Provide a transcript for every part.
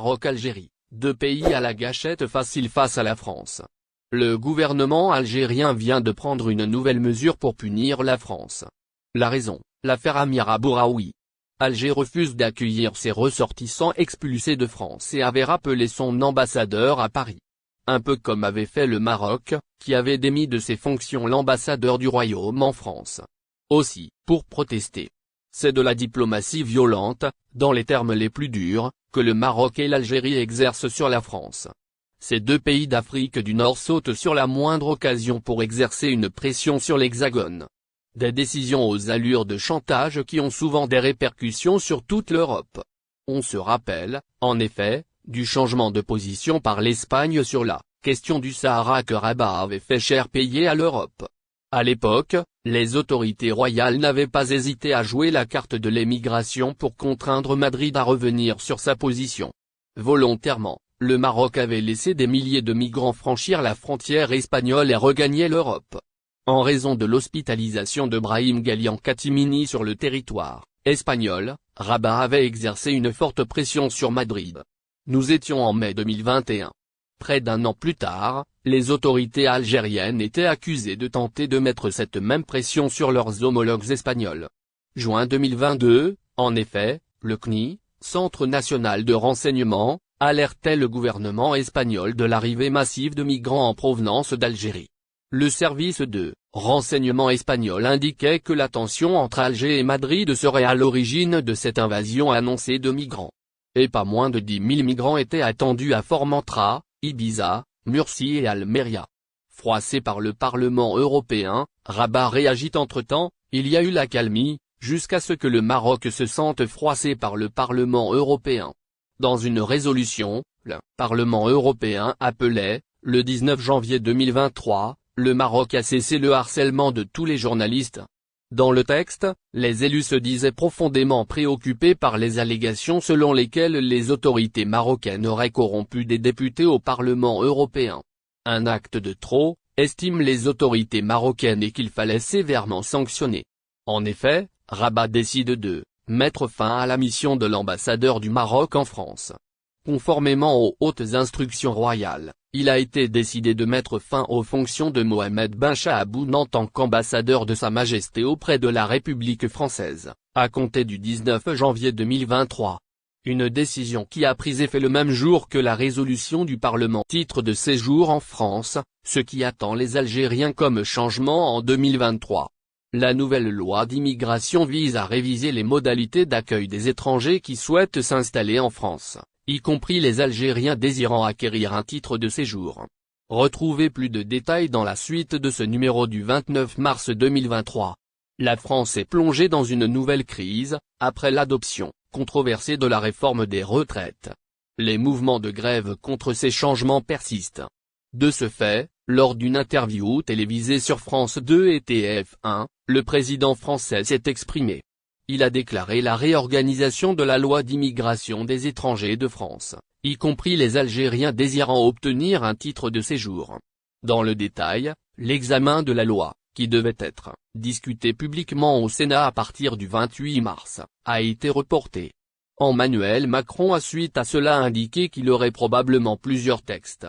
Maroc-Algérie, deux pays à la gâchette facile face à la France. Le gouvernement algérien vient de prendre une nouvelle mesure pour punir la France. La raison, l'affaire Amira Bouraoui. Alger refuse d'accueillir ses ressortissants expulsés de France et avait rappelé son ambassadeur à Paris. Un peu comme avait fait le Maroc, qui avait démis de ses fonctions l'ambassadeur du royaume en France. Aussi, pour protester. C'est de la diplomatie violente, dans les termes les plus durs, que le Maroc et l'Algérie exercent sur la France. Ces deux pays d'Afrique du Nord sautent sur la moindre occasion pour exercer une pression sur l'Hexagone. Des décisions aux allures de chantage qui ont souvent des répercussions sur toute l'Europe. On se rappelle, en effet, du changement de position par l'Espagne sur la question du Sahara que Rabat avait fait cher payer à l'Europe. À l'époque, les autorités royales n'avaient pas hésité à jouer la carte de l'émigration pour contraindre Madrid à revenir sur sa position. Volontairement, le Maroc avait laissé des milliers de migrants franchir la frontière espagnole et regagner l'Europe. En raison de l'hospitalisation de Brahim Ghali Katimini sur le territoire espagnol, Rabat avait exercé une forte pression sur Madrid. Nous étions en mai 2021. Près d'un an plus tard, les autorités algériennes étaient accusées de tenter de mettre cette même pression sur leurs homologues espagnols. Juin 2022, en effet, le CNI, Centre national de renseignement, alertait le gouvernement espagnol de l'arrivée massive de migrants en provenance d'Algérie. Le service de renseignement espagnol indiquait que la tension entre Alger et Madrid serait à l'origine de cette invasion annoncée de migrants. Et pas moins de 10 000 migrants étaient attendus à Formentera, Ibiza, Murcie et Almeria. Froissé par le Parlement européen, Rabat réagit entre-temps, il y a eu l'accalmie, jusqu'à ce que le Maroc se sente froissé par le Parlement européen. Dans une résolution, le Parlement européen appelait, le 19 janvier 2023, le Maroc a cessé le harcèlement de tous les journalistes. Dans le texte, les élus se disaient profondément préoccupés par les allégations selon lesquelles les autorités marocaines auraient corrompu des députés au Parlement européen. Un acte de trop, estiment les autorités marocaines et qu'il fallait sévèrement sanctionner. En effet, Rabat décide de mettre fin à la mission de l'ambassadeur du Maroc en France. Conformément aux hautes instructions royales, il a été décidé de mettre fin aux fonctions de Mohamed Ben Chahaboun en tant qu'ambassadeur de Sa Majesté auprès de la République française, à compter du 19 janvier 2023. Une décision qui a pris effet le même jour que la résolution du Parlement. Titre de séjour en France, ce qui attend les Algériens comme changement en 2023. La nouvelle loi d'immigration vise à réviser les modalités d'accueil des étrangers qui souhaitent s'installer en France, y compris les Algériens désirant acquérir un titre de séjour. Retrouvez plus de détails dans la suite de ce numéro du 29 mars 2023. La France est plongée dans une nouvelle crise, après l'adoption, controversée de la réforme des retraites. Les mouvements de grève contre ces changements persistent. De ce fait, lors d'une interview télévisée sur France 2 et TF1, le président français s'est exprimé. Il a déclaré la réorganisation de la loi d'immigration des étrangers de France, y compris les Algériens désirant obtenir un titre de séjour. Dans le détail, l'examen de la loi, qui devait être discuté publiquement au Sénat à partir du 28 mars, a été reporté. Emmanuel Macron a suite à cela indiqué qu'il aurait probablement plusieurs textes.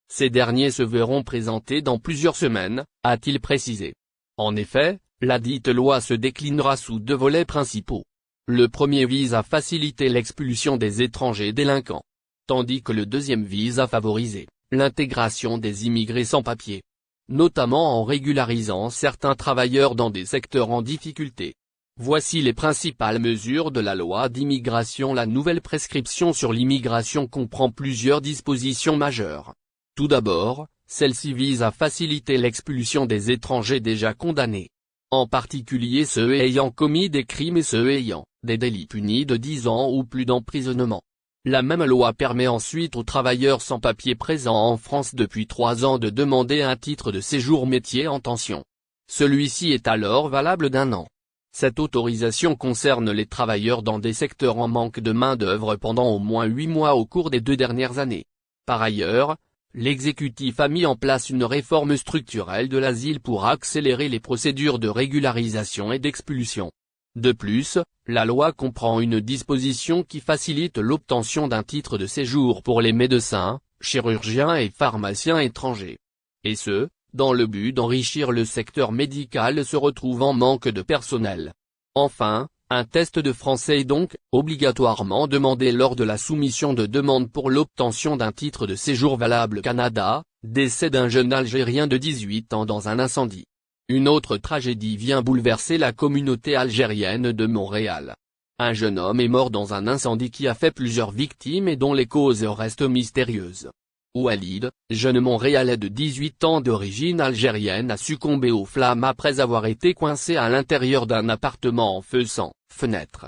Ces derniers se verront présentés dans plusieurs semaines, a-t-il précisé. En effet, la dite loi se déclinera sous deux volets principaux. Le premier vise à faciliter l'expulsion des étrangers délinquants, tandis que le deuxième vise à favoriser l'intégration des immigrés sans papier, notamment en régularisant certains travailleurs dans des secteurs en difficulté. Voici les principales mesures de la loi d'immigration. La nouvelle prescription sur l'immigration comprend plusieurs dispositions majeures. Tout d'abord, celle-ci vise à faciliter l'expulsion des étrangers déjà condamnés, en particulier ceux ayant commis des crimes et ceux ayant des délits punis de 10 ans ou plus d'emprisonnement. La même loi permet ensuite aux travailleurs sans papier présents en France depuis 3 ans de demander un titre de séjour métier en tension. Celui-ci est alors valable d'1 an. Cette autorisation concerne les travailleurs dans des secteurs en manque de main-d'œuvre pendant au moins 8 mois au cours des 2 dernières années. Par ailleurs, l'exécutif a mis en place une réforme structurelle de l'asile pour accélérer les procédures de régularisation et d'expulsion. De plus, la loi comprend une disposition qui facilite l'obtention d'un titre de séjour pour les médecins, chirurgiens et pharmaciens étrangers. Et ce, dans le but d'enrichir le secteur médical se retrouve en manque de personnel. Enfin, un test de français est donc obligatoirement demandé lors de la soumission de demande pour l'obtention d'un titre de séjour valable Canada. Décès d'un jeune Algérien de 18 ans dans un incendie. Une autre tragédie vient bouleverser la communauté algérienne de Montréal. Un jeune homme est mort dans un incendie qui a fait plusieurs victimes et dont les causes restent mystérieuses. Walid, jeune Montréalais de 18 ans d'origine algérienne, a succombé aux flammes après avoir été coincé à l'intérieur d'un appartement en feu sans fenêtre.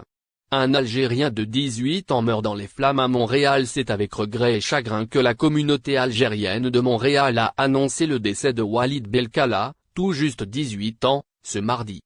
Un Algérien de 18 ans meurt dans les flammes à Montréal. C'est avec regret et chagrin que la communauté algérienne de Montréal a annoncé le décès de Walid Belkala, tout juste 18 ans, ce mardi.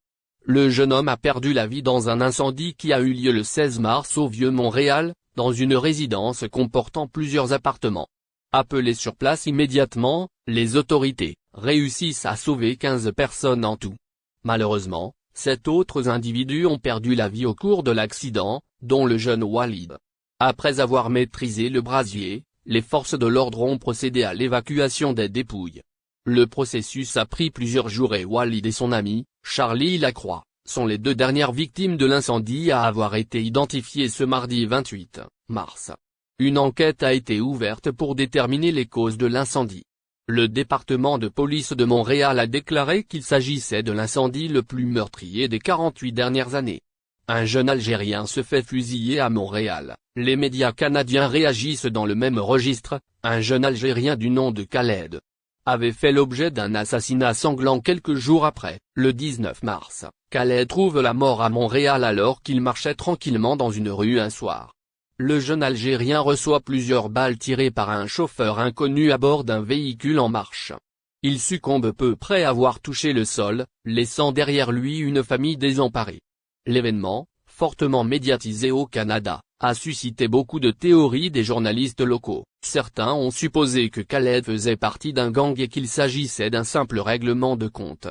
Le jeune homme a perdu la vie dans un incendie qui a eu lieu le 16 mars au Vieux-Montréal, dans une résidence comportant plusieurs appartements. Appelés sur place immédiatement, les autorités réussissent à sauver 15 personnes en tout. Malheureusement, 7 autres individus ont perdu la vie au cours de l'accident, dont le jeune Walid. Après avoir maîtrisé le brasier, les forces de l'ordre ont procédé à l'évacuation des dépouilles. Le processus a pris plusieurs jours et Walid et son ami, Charlie Lacroix, sont les deux dernières victimes de l'incendie à avoir été identifiées ce mardi 28 mars. Une enquête a été ouverte pour déterminer les causes de l'incendie. Le département de police de Montréal a déclaré qu'il s'agissait de l'incendie le plus meurtrier des 48 dernières années. Un jeune Algérien se fait fusiller à Montréal. Les médias canadiens réagissent dans le même registre. Un jeune Algérien du nom de Khaled avait fait l'objet d'un assassinat sanglant quelques jours après. Le 19 mars, Khaled trouve la mort à Montréal alors qu'il marchait tranquillement dans une rue un soir. Le jeune Algérien reçoit plusieurs balles tirées par un chauffeur inconnu à bord d'un véhicule en marche. Il succombe peu après avoir touché le sol, laissant derrière lui une famille désemparée. L'événement, fortement médiatisé au Canada, a suscité beaucoup de théories des journalistes locaux. Certains ont supposé que Khaled faisait partie d'un gang et qu'il s'agissait d'un simple règlement de compte.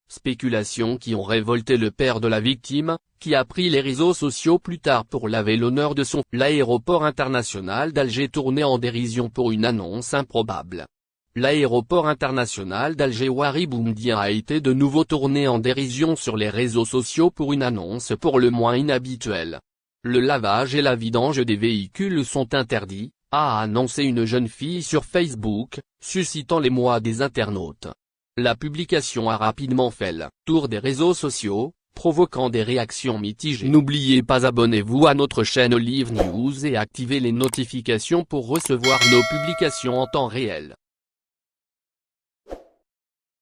Spéculations qui ont révolté le père de la victime, qui a pris les réseaux sociaux plus tard pour laver l'honneur de son. L'aéroport international d'Alger tourné en dérision pour une annonce improbable. L'aéroport international d'Alger Ouari Boumediene a été de nouveau tourné en dérision sur les réseaux sociaux pour une annonce pour le moins inhabituelle. Le lavage et la vidange des véhicules sont interdits, a annoncé une jeune fille sur Facebook, suscitant l'émoi des internautes. La publication a rapidement fait le tour des réseaux sociaux, provoquant des réactions mitigées. N'oubliez pas abonnez-vous à notre chaîne Olive News et activez les notifications pour recevoir nos publications en temps réel.